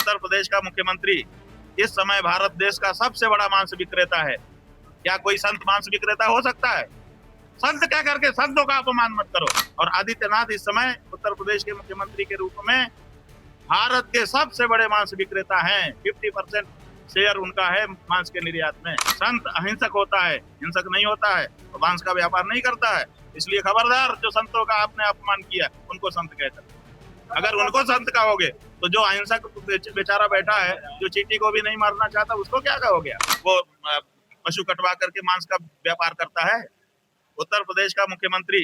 उत्तर प्रदेश का मुख्यमंत्री इस समय भारत देश का सबसे बड़ा मांस विक्रेता है। क्या कोई संत मांस विक्रेता हो सकता है? संत क्या करके संतों का अपमान मत करो। और आदित्यनाथ इस समय उत्तर प्रदेश के मुख्यमंत्री के रूप में भारत के सबसे बड़े मांस विक्रेता हैं। 50% शेयर उनका है मांस के निर्यात में। संत अहिंसक होता है, हिंसक नहीं होता है और मांस का व्यापार नहीं करता है। इसलिए खबरदार, जो संतों का आपने अपमान किया उनको संत कहकर। अगर उनको संत कहोगे तो जो अहिंसक बेचारा बैठा है, जो चींटी को भी नहीं मारना चाहता, उसको क्या कहोगे? वो पशु कटवा करके मांस का व्यापार करता है। उत्तर प्रदेश का मुख्यमंत्री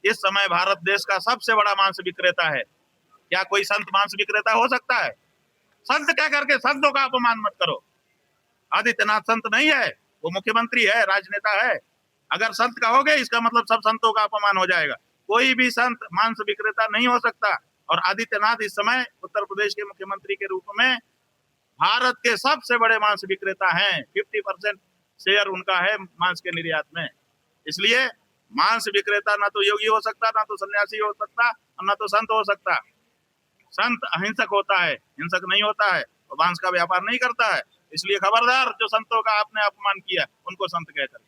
इस समय भारत देश का सबसे बड़ा मांस विक्रेता है। क्या कोई संत मांस विक्रेता हो सकता है? संत क्या करके संतों का अपमान मत करो। आदित्यनाथ संत नहीं है, वो मुख्यमंत्री है, राजनेता है। अगर संत कहोगे इसका मतलब सब संतों का अपमान हो जाएगा। कोई भी संत मांस विक्रेता नहीं हो सकता। और आदित्यनाथ इस समय उत्तर प्रदेश के मुख्यमंत्री के रूप में भारत के सबसे बड़े मांस विक्रेता हैं। 50% शेयर उनका है मांस के निर्यात में। इसलिए मांस विक्रेता ना तो योगी हो सकता, ना तो सन्यासी हो सकता और ना तो संत हो सकता। संत अहिंसक होता है, हिंसक नहीं होता है और मांस का व्यापार नहीं करता है। इसलिए खबरदार, जो संतों का आपने अपमान किया उनको संत कहकर।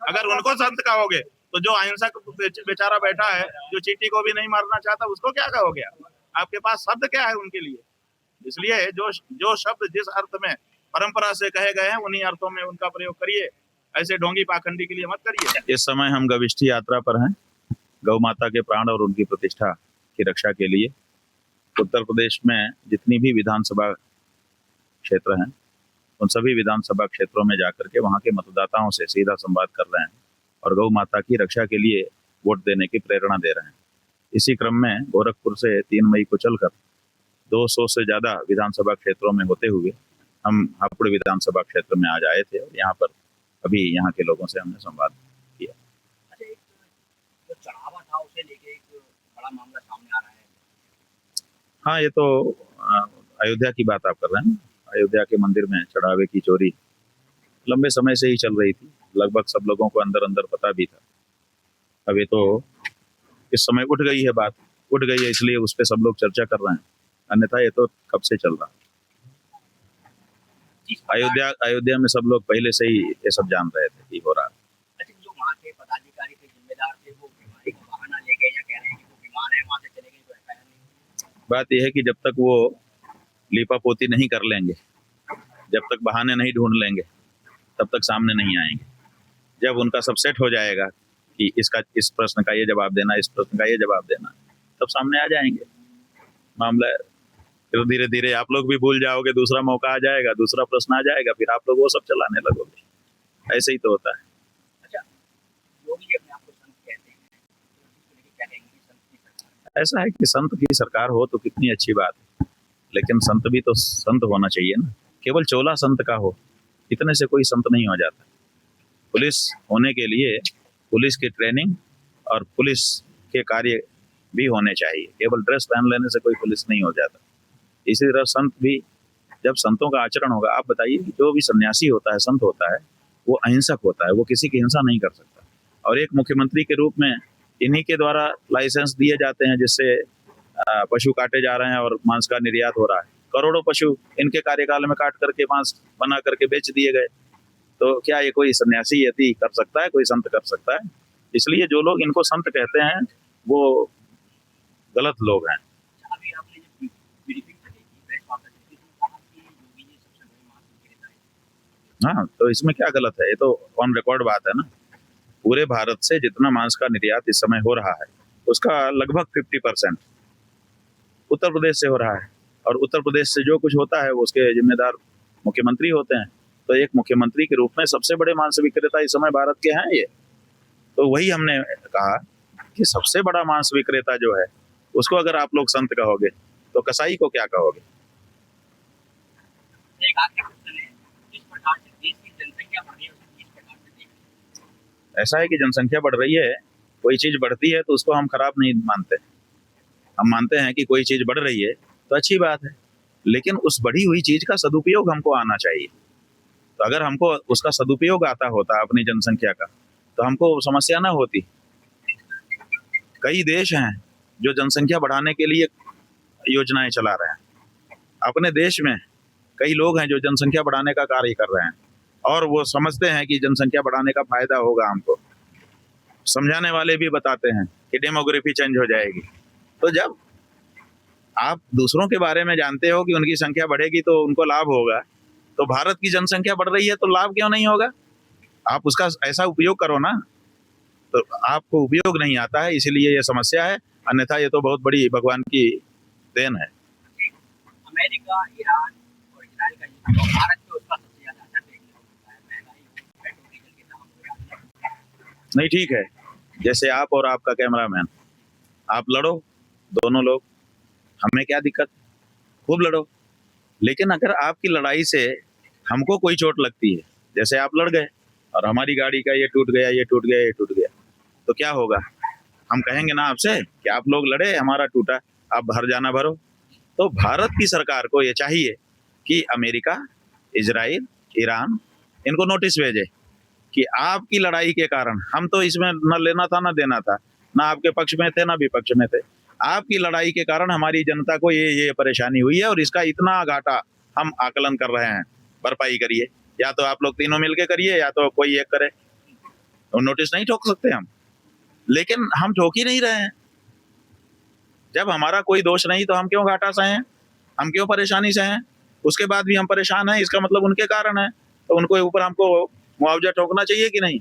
अगर उनको संत कहोगे तो जो अहिंसक बेचारा बैठा है, जो चींटी को भी नहीं मारना चाहता, उसको क्या कहोगे? आपके पास शब्द क्या है उनके लिए? इसलिए जो शब्द जिस अर्थ में परंपरा से कहे गए हैं उन्हीं अर्थों में उनका प्रयोग करिए। ऐसे ढोंगी पाखंडी के लिए मत करिए। इस समय हम गविष्ठी यात्रा पर हैं, गौ माता के प्राण और उनकी प्रतिष्ठा की रक्षा के लिए। उत्तर प्रदेश में जितनी भी विधानसभा क्षेत्र हैं, उन सभी विधानसभा क्षेत्रों में जाकर के वहां के मतदाताओं से सीधा संवाद कर रहे हैं और गौ माता की रक्षा के लिए वोट देने की प्रेरणा दे रहे हैं। इसी क्रम में गोरखपुर से 3 मई को चलकर 200 से ज्यादा विधानसभा क्षेत्रों में होते हुए हम हापुड़ विधानसभा क्षेत्र में आज आए थे और यहाँ पर अभी यहाँ के लोगों से हमने संवाद किया। अच्छा, एक जो चढ़ावा था उसे लेके एक बड़ा मामला सामने आ रहा है। हाँ, ये तो अयोध्या की बात आप कर रहे हैं। अयोध्या के मंदिर में चढ़ावे की चोरी लंबे समय से ही चल रही थी। लगभग सब लोगों को अंदर अंदर पता भी था। अब ये तो इस समय उठ गई है, बात उठ गई है, इसलिए उस पर सब लोग चर्चा कर रहे हैं। अन्यथा ये तो कब से चल रहा है। अयोध्या में सब लोग पहले से ही ये सब जान रहे थे कि हो रहा है। अच्छा, जो वहाँ के पदाधिकारी थे, जिम्मेदार थे, वो बीमारी का बहाना ले गए या कह रहे हैं कि वो बीमार है, वहाँ से चले गए, तो ऐसा नहीं। बात यह है कि जब तक वो लीपापोती नहीं कर लेंगे, जब तक बहाने नहीं ढूंढ लेंगे, तब तक सामने नहीं आएंगे। जब उनका सब सेट हो जाएगा कि इस प्रश्न का ये जवाब देना, इस प्रश्न का ये जवाब देना, तब सामने आ जाएंगे मामला। फिर धीरे धीरे आप लोग भी भूल जाओगे, दूसरा मौका आ जाएगा, दूसरा प्रश्न आ जाएगा, फिर आप लोग वो सब चलाने लगोगे। ऐसे ही तो होता है। अच्छा, योगी अपने आप को संत कहते हैं, क्या कहेंगे? संत की सरकार, ऐसा है कि संत की सरकार हो तो कितनी अच्छी बात है, लेकिन संत भी तो संत होना चाहिए ना। केवल चोला संत का हो, इतने से कोई संत नहीं हो जाता। पुलिस होने के लिए पुलिस की ट्रेनिंग और पुलिस के कार्य भी होने चाहिए। केवल ड्रेस पहन लेने से कोई पुलिस नहीं हो जाता। इसी तरह संत भी, जब संतों का आचरण होगा, आप बताइए कि जो भी सन्यासी होता है, संत होता है, वो अहिंसक होता है, वो किसी की हिंसा नहीं कर सकता। और एक मुख्यमंत्री के रूप में इन्हीं के द्वारा लाइसेंस दिए जाते हैं जिससे पशु काटे जा रहे हैं और मांस का निर्यात हो रहा है। करोड़ों पशु इनके कार्यकाल में काट करके मांस बना करके बेच दिए गए। तो क्या ये कोई सन्यासी यदि कर सकता है, कोई संत कर सकता है? इसलिए जो लोग इनको संत कहते हैं वो गलत लोग हैं। अभी आपने जो ब्रीफिंग करी थी, प्रेस वार्ता की थी, तो कहा कि योगी जी सबसे बड़े मांस विक्रेता है। हाँ, तो इसमें क्या गलत है? ये तो ऑन रिकॉर्ड बात है ना। पूरे भारत से जितना मांस का निर्यात इस समय हो रहा है, उसका लगभग 50% उत्तर प्रदेश से हो रहा है। और उत्तर प्रदेश से जो कुछ होता है वो उसके जिम्मेदार मुख्यमंत्री होते हैं। तो एक मुख्यमंत्री के रूप में सबसे बड़े मांस विक्रेता इस समय भारत के हैं ये। तो वही हमने कहा कि सबसे बड़ा मांस विक्रेता जो है, उसको अगर आप लोग संत कहोगे तो कसाई को क्या कहोगे? एक आखिरी क्वेश्चन है, जिस प्रकार से देश की जनसंख्या बढ़ रही है उसे किस प्रकार से देख रहे हैं? ऐसा है कि जनसंख्या बढ़ रही है, कोई चीज बढ़ती है तो उसको हम खराब नहीं मानते। हम मानते हैं कि कोई चीज बढ़ रही है तो अच्छी बात है, लेकिन उस बढ़ी हुई चीज का सदुपयोग हमको आना चाहिए। तो अगर हमको उसका सदुपयोग आता होता अपनी जनसंख्या का, तो हमको समस्या ना होती। कई देश हैं जो जनसंख्या बढ़ाने के लिए योजनाएं चला रहे हैं। अपने देश में कई लोग हैं जो जनसंख्या बढ़ाने का कार्य कर रहे हैं और वो समझते हैं कि जनसंख्या बढ़ाने का फायदा होगा हमको। समझाने वाले भी बताते हैं कि डेमोग्राफी चेंज हो जाएगी। तो जब आप दूसरों के बारे में जानते हो कि उनकी संख्या बढ़ेगी तो उनको लाभ होगा, तो भारत की जनसंख्या बढ़ रही है तो लाभ क्यों नहीं होगा? आप उसका ऐसा उपयोग करो ना। तो आपको उपयोग नहीं आता है, इसीलिए ये समस्या है, अन्यथा ये तो बहुत बड़ी भगवान की देन है। अमेरिका, ईरान और इजराइल का युद्ध तो भारत में उसका सबसे ज्यादा असर देखने को मिलता है। महंगाई हो, पेट्रोल डीजल के दाम हो, नहीं, ठीक है, जैसे आप और आपका कैमरामैन, आप लड़ो दोनों लोग, हमें क्या दिक्कत, खूब लड़ो। लेकिन अगर आपकी लड़ाई से हमको कोई चोट लगती है, जैसे आप लड़ गए और हमारी गाड़ी का ये टूट गया, ये टूट गया, ये टूट गया, तो क्या होगा? हम कहेंगे ना आपसे कि आप लोग लड़े, हमारा टूटा, आप भर जाना भरो। तो भारत की सरकार को ये चाहिए कि अमेरिका, इजराइल, ईरान इनको नोटिस भेजे कि आपकी लड़ाई के कारण हम तो इसमें न लेना था न देना था, ना आपके पक्ष में थे ना विपक्ष में थे, आपकी लड़ाई के कारण हमारी जनता को ये परेशानी हुई है और इसका इतना घाटा हम आकलन कर रहे हैं, भरपाई करिए। या तो आप लोग तीनों मिलके करिए या तो कोई एक करे। तो नोटिस नहीं ठोक सकते हम, लेकिन हम ठोक ही नहीं रहे हैं। जब हमारा कोई दोष नहीं तो हम क्यों घाटा सहें, हम क्यों परेशानी सहें? उसके बाद भी हम परेशान हैं, इसका मतलब उनके कारण है, तो उनको ऊपर हमको मुआवजा ठोकना चाहिए कि नहीं?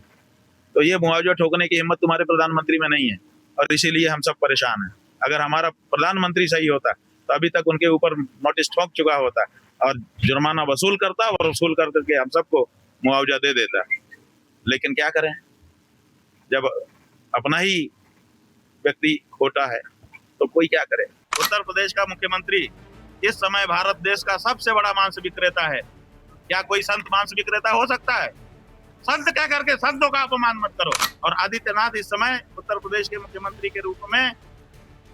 तो ये मुआवजा ठोकने की हिम्मत तुम्हारे प्रधानमंत्री में नहीं है और इसीलिए हम सब परेशान हैं। अगर हमारा प्रधानमंत्री सही होता तो अभी तक उनके ऊपर नोटिस ठोक चुका होता और जुर्माना वसूल करता और वसूल कर करके हम सबको मुआवजा दे देता। लेकिन क्या करें, जब अपना ही व्यक्ति खोटा है तो कोई क्या करे। उत्तर प्रदेश का मुख्यमंत्री इस समय भारत देश का सबसे बड़ा मांस विक्रेता है। क्या कोई संत मांस विक्रेता हो सकता है? संत क्या करके संतों का अपमान मत करो। और आदित्यनाथ इस समय उत्तर प्रदेश के मुख्यमंत्री के रूप में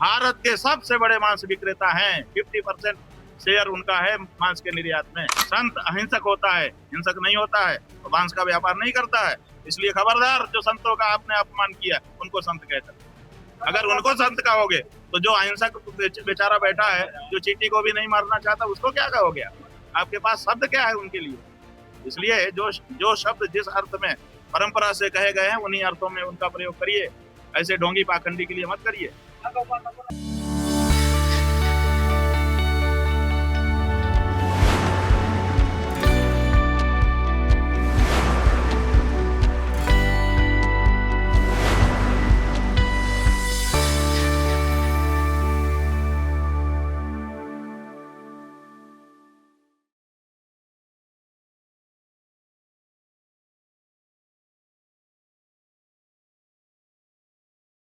भारत के सबसे बड़े मांस विक्रेता हैं। 50% शेयर उनका है मांस के निर्यात में। संत अहिंसक होता है, हिंसक नहीं होता है, तो मांस का व्यापार नहीं करता है। इसलिए खबरदार, जो संतों का आपने अपमान किया उनको संत कहकर। अगर उनको संत कहोगे तो जो अहिंसक बेचारा बैठा है, जो चींटी को भी नहीं मारना चाहता, उसको क्या कहोगे? आपके पास शब्द क्या है उनके लिए? इसलिए जो शब्द जिस अर्थ में परंपरा से कहे गए हैं उन्हीं अर्थों में उनका प्रयोग करिए। ऐसे ढोंगी पाखंडी के लिए मत करिए।